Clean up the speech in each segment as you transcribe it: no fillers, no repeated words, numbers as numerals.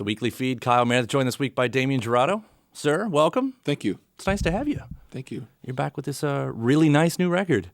the weekly feed. Kyle Meredith, joined this week by Damien Jurado. Sir, welcome. Thank you. It's nice to have you. Thank you. You're back with this really nice new record,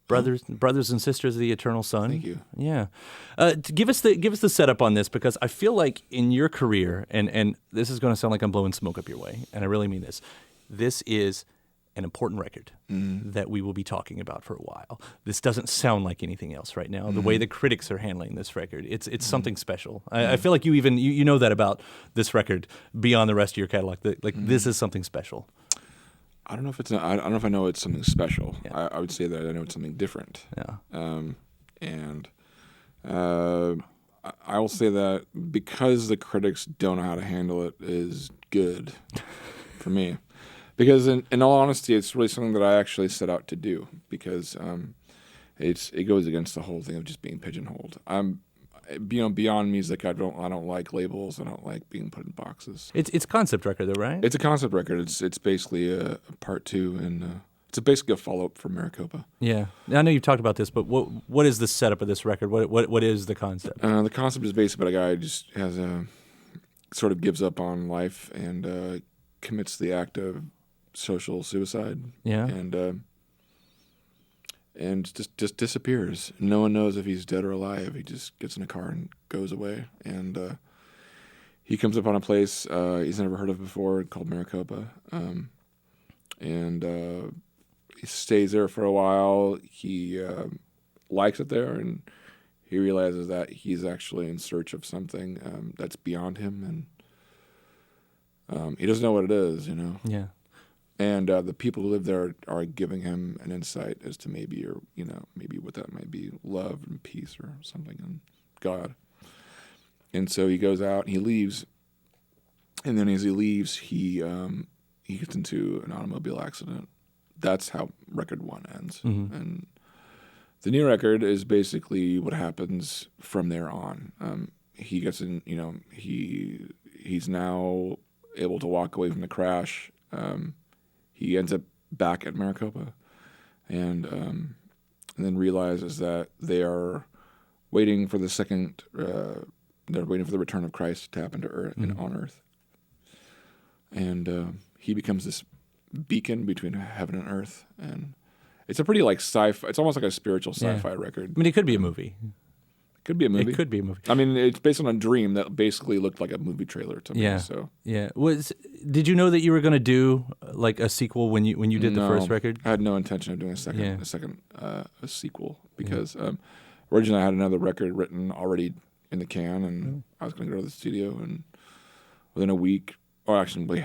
Brothers and Sisters of the Eternal Son. Thank you. Yeah. Give us the setup on this, because I feel like in your career, and this is going to sound like I'm blowing smoke up your way, and I really mean this. This is an important record that we will be talking about for a while. This doesn't sound like anything else right now. The way the critics are handling this record, it's something special. I feel like you know that about this record beyond the rest of your catalog. This is something special. I don't know if I don't know if I know it's something special. Yeah. I would say that I know it's something different. Yeah. I will say that because the critics don't know how to handle it is good for me. Because in all honesty, it's really something that I actually set out to do, because it goes against the whole thing of just being pigeonholed. I'm beyond music. I don't like labels. I don't like being put in boxes. It's a concept record, though, right? It's a concept record. It's basically a part two, and it's basically a follow up for Maricopa. Yeah, I know you've talked about this, but what is the setup of this record? What is the concept? The concept is basically about a guy who just has sort of gives up on life and commits the act of social suicide. Yeah. And just disappears. No one knows if he's dead or alive. He just gets in a car and goes away. And he comes upon a place he's never heard of before called Maricopa. He stays there for a while. He likes it there, and he realizes that he's actually in search of something that's beyond him, and he doesn't know what it is, Yeah. And the people who live there are giving him an insight as to maybe what that might be, love and peace or something, and God. And so he goes out and he leaves. And then as he leaves, he gets into an automobile accident. That's how record one ends. Mm-hmm. And the new record is basically what happens from there on. He gets in, he's now able to walk away from the crash. He ends up back at Maricopa, and then realizes that they are waiting for the second. They're waiting for the return of Christ to happen to Earth on Earth, and he becomes this beacon between heaven and earth. And it's a pretty sci-fi. It's almost like a spiritual sci-fi record. I mean, it could be a movie. Could be a movie. It could be a movie. I mean, it's based on a dream that basically looked like a movie trailer to me. Yeah. So yeah. Did you know that you were going to do a sequel when you did the first record? I had no intention of doing a second sequel, because originally I had another record written already in the can, and I was going to go to the studio, and within a week I was going to be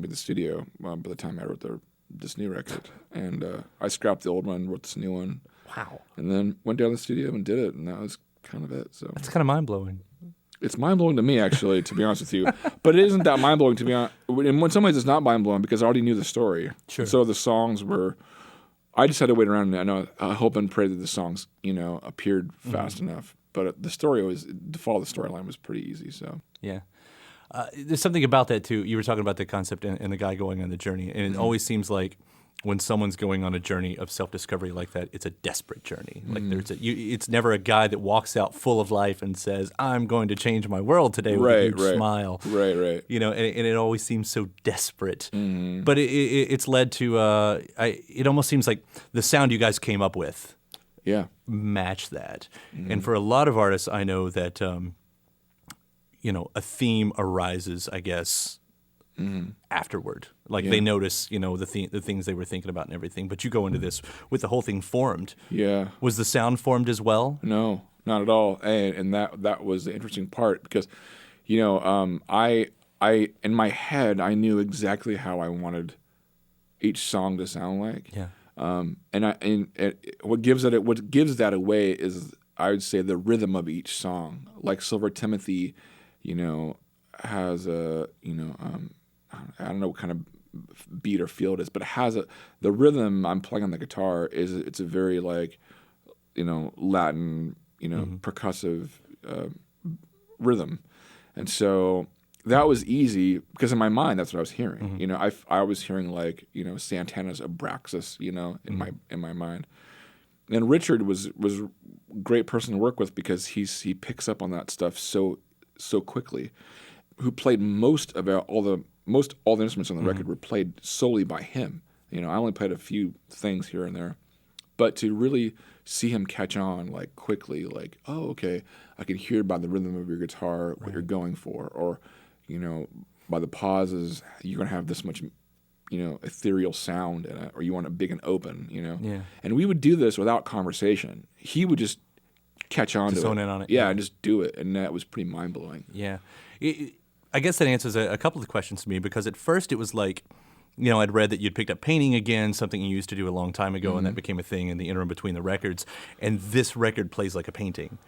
in the studio by the time I wrote this new record, and I scrapped the old one, wrote this new one. Wow. And then went down to the studio and did it, and that was kind of it. So that's kind of mind-blowing. It's mind-blowing to me, actually, to be honest with you. But it isn't that mind-blowing, to be honest. In some ways, it's not mind-blowing because I already knew the story. Sure. So the songs I just had to wait around, and I hope and pray that the songs, appeared fast enough. But the story to follow the storyline was pretty easy. So yeah. There's something about that, too. You were talking about the concept and the guy going on the journey. And it always seems like when someone's going on a journey of self-discovery like that, it's a desperate journey. Like it's never a guy that walks out full of life and says, "I'm going to change my world today" with a huge smile. Right. And it always seems so desperate. But it's led to it almost seems like the sound you guys came up with match that. And for a lot of artists, I know that a theme arises, I guess, afterward. They notice, the things they were thinking about and everything. But you go into this with the whole thing formed. Yeah. Was the sound formed as well? No, not at all. And that was the interesting part, because, I in my head I knew exactly how I wanted each song to sound like. Yeah. What gives that away is, I would say, the rhythm of each song. Like Silver Timothy, has a I don't know what kind of beat or feel it is, but it has the rhythm I'm playing on the guitar it's a very Latin, percussive rhythm. And so that was easy because in my mind that's what I was hearing. I was hearing Santana's Abraxas, in my mind. And Richard was a great person to work with because he picks up on that stuff so quickly. who played all the instruments on the record were played solely by him. You know, I only played a few things here and there, but to really see him catch on like quickly, like, oh, okay, I can hear by the rhythm of your guitar what you're going for, or, you know, by the pauses, you're gonna have this much, you know, ethereal sound in it, or you want it big and open, you know. Yeah. And we would do this without conversation. He would just catch on to it. Zone in on it. Yeah, and just do it, and that was pretty mind blowing. Yeah. I guess that answers a couple of questions to me, because at first it was like, you know, I'd read that you'd picked up painting again, something you used to do a long time ago, and that became a thing in the interim between the records. And this record plays like a painting.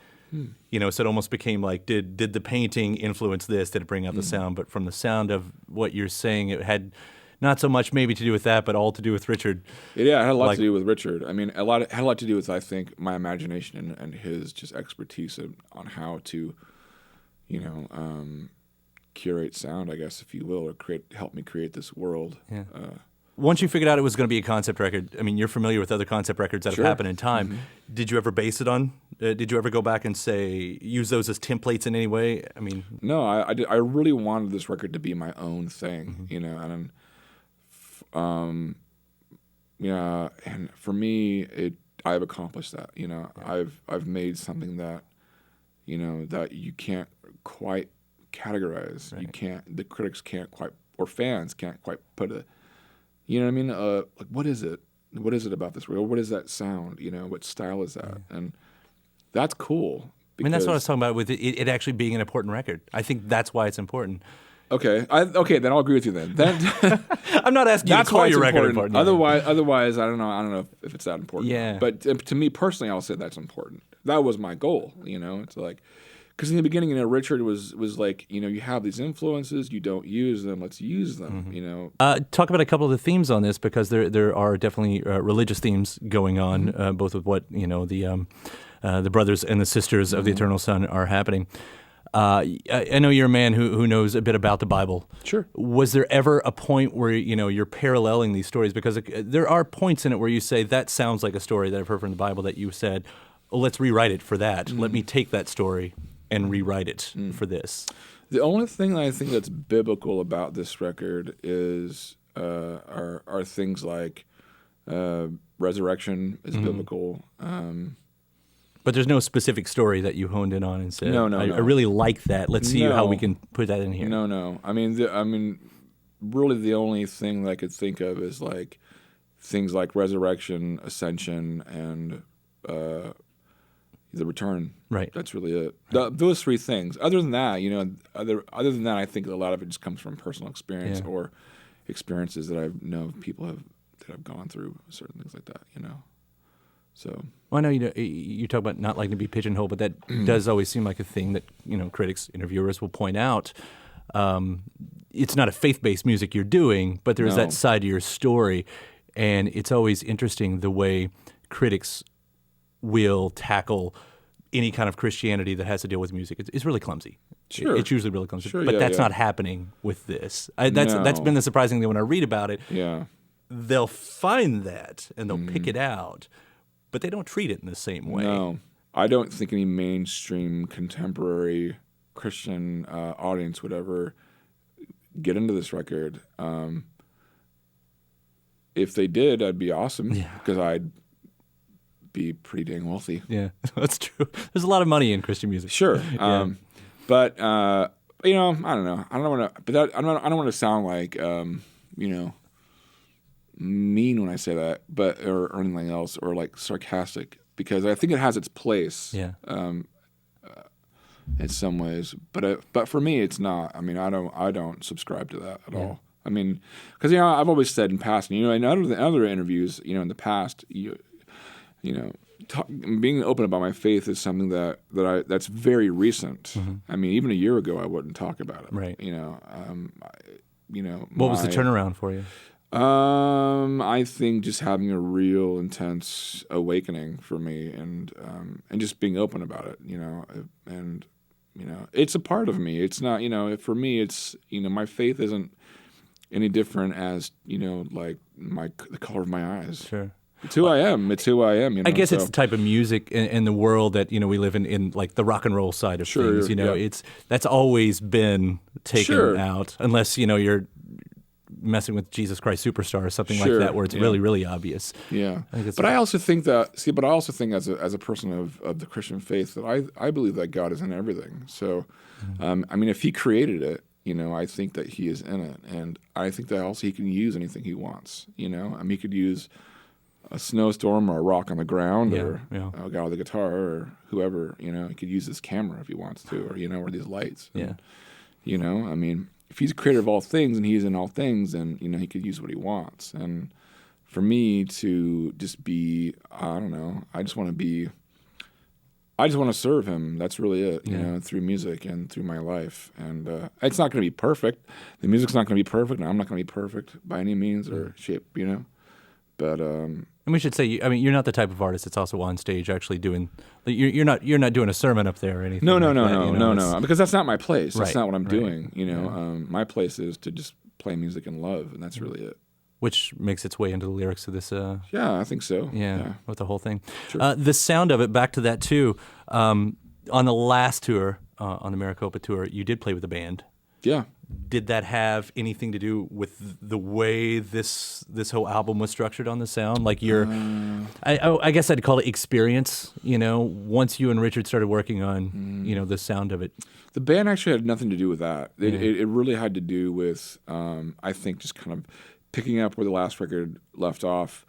You know, so it almost became like, did the painting influence this? Did it bring out the sound? But from the sound of what you're saying, it had not so much maybe to do with that, but all to do with Richard. Yeah, it had a lot to do with Richard. I mean, it had a lot to do with, I think, my imagination and his just expertise on how to, you know, curate sound, I guess, if you will, or help me create this world. Yeah. Once you figured out it was going to be a concept record, I mean, you're familiar with other concept records that have happened in time. Did you ever base it on? Did you ever go back and say, use those as templates in any way? I mean, no, I did. I really wanted this record to be my own thing, you know, and yeah, and for me, I've accomplished that. You know, I've made something that, you know, that you can't quite categorize. You can't. The critics can't quite, or fans can't quite put it. You know what I mean? Like, what is it? What is it about this record? What is that sound? You know, what style is that? And that's cool. I mean, that's what I was talking about with it actually being an important record. I think that's why it's important. Okay, then I'll agree with you then. I'm not asking you to call your record important. Otherwise, I don't know if it's that important. Yeah. But to me personally, I'll say that's important. That was my goal. You know, it's like, because in the beginning, you know, Richard was like, you know, you have these influences, you don't use them, let's use them. You know. Talk about a couple of the themes on this, because there are definitely religious themes going on, both with what, you know, the brothers and the sisters of the Eternal Son are happening. I know you're a man who knows a bit about the Bible. Sure. Was there ever a point where, you know, you're paralleling these stories? Because there are points in it where you say, that sounds like a story that I've heard from the Bible, that you said, well, let's rewrite it for that. Let me take that story and rewrite it for this. The only thing that I think that's biblical about this record is are things like resurrection is biblical. But there's no specific story that you honed in on and said, No. I really like that. Let's see how we can put that in here. No. I mean, really the only thing that I could think of is like things like resurrection, ascension, and the return. Right. That's really it. Those three things. Other than that, you know, other than that, I think a lot of it just comes from personal experience or experiences that I know of people that have gone through certain things like that. You know. So. Well, I know you talk about not liking to be pigeonholed, but that does always seem like a thing that, you know, critics, interviewers will point out. It's not a faith-based music you're doing, but there's that side to your story, and it's always interesting the way critics will tackle any kind of Christianity that has to deal with music. It's really clumsy. Sure. It's usually really clumsy. Sure, but that's not happening with this. That's been the surprising thing when I read about it. Yeah. They'll find that and they'll pick it out, but they don't treat it in the same way. No. I don't think any mainstream contemporary Christian audience would ever get into this record. If they did, I'd be awesome because I'd be pretty dang wealthy. Yeah, that's true. There's a lot of money in Christian music. Sure, but you know, I don't know. I don't want to. But I don't want to sound like you know, mean when I say that, but or anything else, or like sarcastic, because I think it has its place. Yeah. In some ways, but for me, it's not. I mean, I don't subscribe to that at all. I mean, because, you know, I've always said in passing, you know, in other interviews, you know, in the past, you know, being open about my faith is something that's very recent. I mean, even a year ago, I wouldn't talk about it. Right. You know, what was the turnaround for you? I think just having a real intense awakening for me, and just being open about it. You know, and you know, it's a part of me. It's not, you know, for me, it's, you know, my faith isn't any different as, you know, like the color of my eyes. Sure. It's who I am. It's who I am. You know, I guess it's the type of music in the world that we live in like the rock and roll side of things. That's always been taken out, unless you're messing with Jesus Christ Superstar or something like that, where it's really, really obvious. Yeah, but I also think as a person of the Christian faith that I believe that God is in everything. So, I mean, if He created it, I think that He is in it, and I think that also He can use anything He wants. I mean, He could use a snowstorm or a rock on the ground or a guy with a guitar or whoever. He could use this camera if He wants to, or these lights. And, I mean, if He's the creator of all things and He's in all things, then He could use what He wants. And for me to just be, I don't know, I just want to serve Him. That's really it, through music and through my life. And it's not going to be perfect. The music's not going to be perfect, and I'm not going to be perfect by any means or shape, But and we should say, you're not the type of artist that's also on stage actually doing. You're not doing a sermon up there or anything. No, because that's not my place. That's not what I'm doing. My place is to just play music and love, and that's really it. Which makes its way into the lyrics of this. Yeah, I think so. Yeah, with the whole thing. Sure. The sound of it. Back to that too. On the last tour, on the Maricopa tour, you did play with a band. Yeah. Did that have anything to do with the way this whole album was structured on the sound? Like I guess I'd call it experience. Once you and Richard started working on the sound of it. The band actually had nothing to do with that. It really had to do with I think just kind of picking up where the last record left off,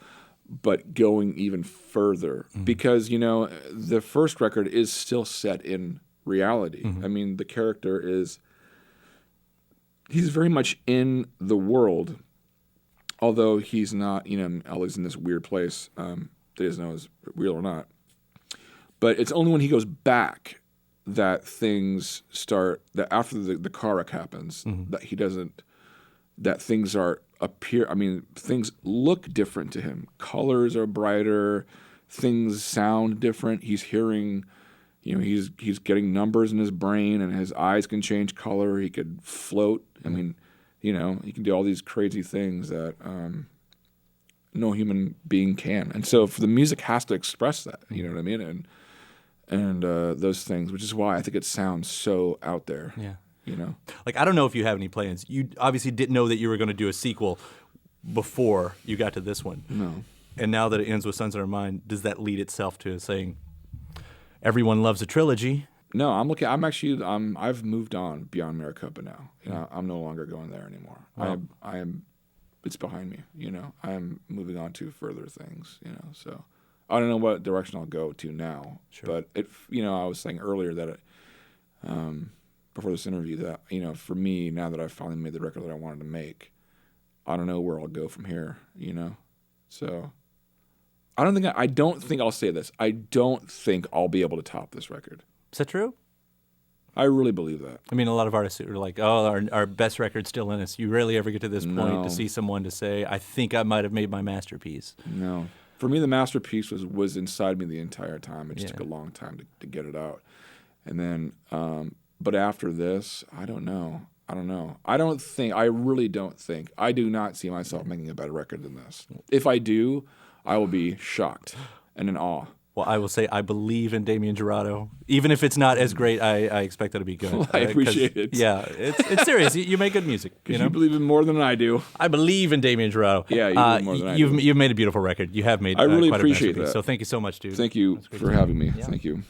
but going even further because the first record is still set in reality. I mean, the character is. He's very much in the world, although he's not, Ellie's in this weird place that he doesn't know is real or not. But it's only when he goes back that things start, that after the car wreck happens, that he doesn't, that things things look different to him. Colors are brighter, things sound different. He's hearing... he's getting numbers in his brain, and his eyes can change color. He could float. I mean, he can do all these crazy things that no human being can. And so, the music has to express that. You know what I mean? And those things, which is why I think it sounds so out there. Yeah. Like, I don't know if you have any plans. You obviously didn't know that you were going to do a sequel before you got to this one. No. And now that it ends with Sons in Our Mind, does that lead itself to saying, everyone loves a trilogy? No, I've moved on beyond Maricopa now. I'm no longer going there anymore. Wow. It's behind me, I'm moving on to further things, so I don't know what direction I'll go to now. Sure. But I was saying earlier that before this interview that, for me, now that I've finally made the record that I wanted to make, I don't know where I'll go from here, so I don't think I'll say this. I don't think I'll be able to top this record. Is that true? I really believe that. I mean, a lot of artists are like, oh, our best record's still in us. You rarely ever get to this point to see someone to say, I think I might have made my masterpiece. No. For me, the masterpiece was inside me the entire time. It just took a long time to get it out. And then, but after this, I don't know. I really don't think. I do not see myself making a better record than this. If I do, I will be shocked and in awe. Well, I will say I believe in Damien Jurado. Even if it's not as great, I expect that to be good. Well, I appreciate it. Yeah, it's serious. You make good music. You believe in more than I do. I believe in Damien Jurado. Yeah, you believe more than I do. You've made a beautiful record. You have made I really quite appreciate a masterpiece. that. So thank you so much, dude. Thank you for having me. Yeah. Thank you.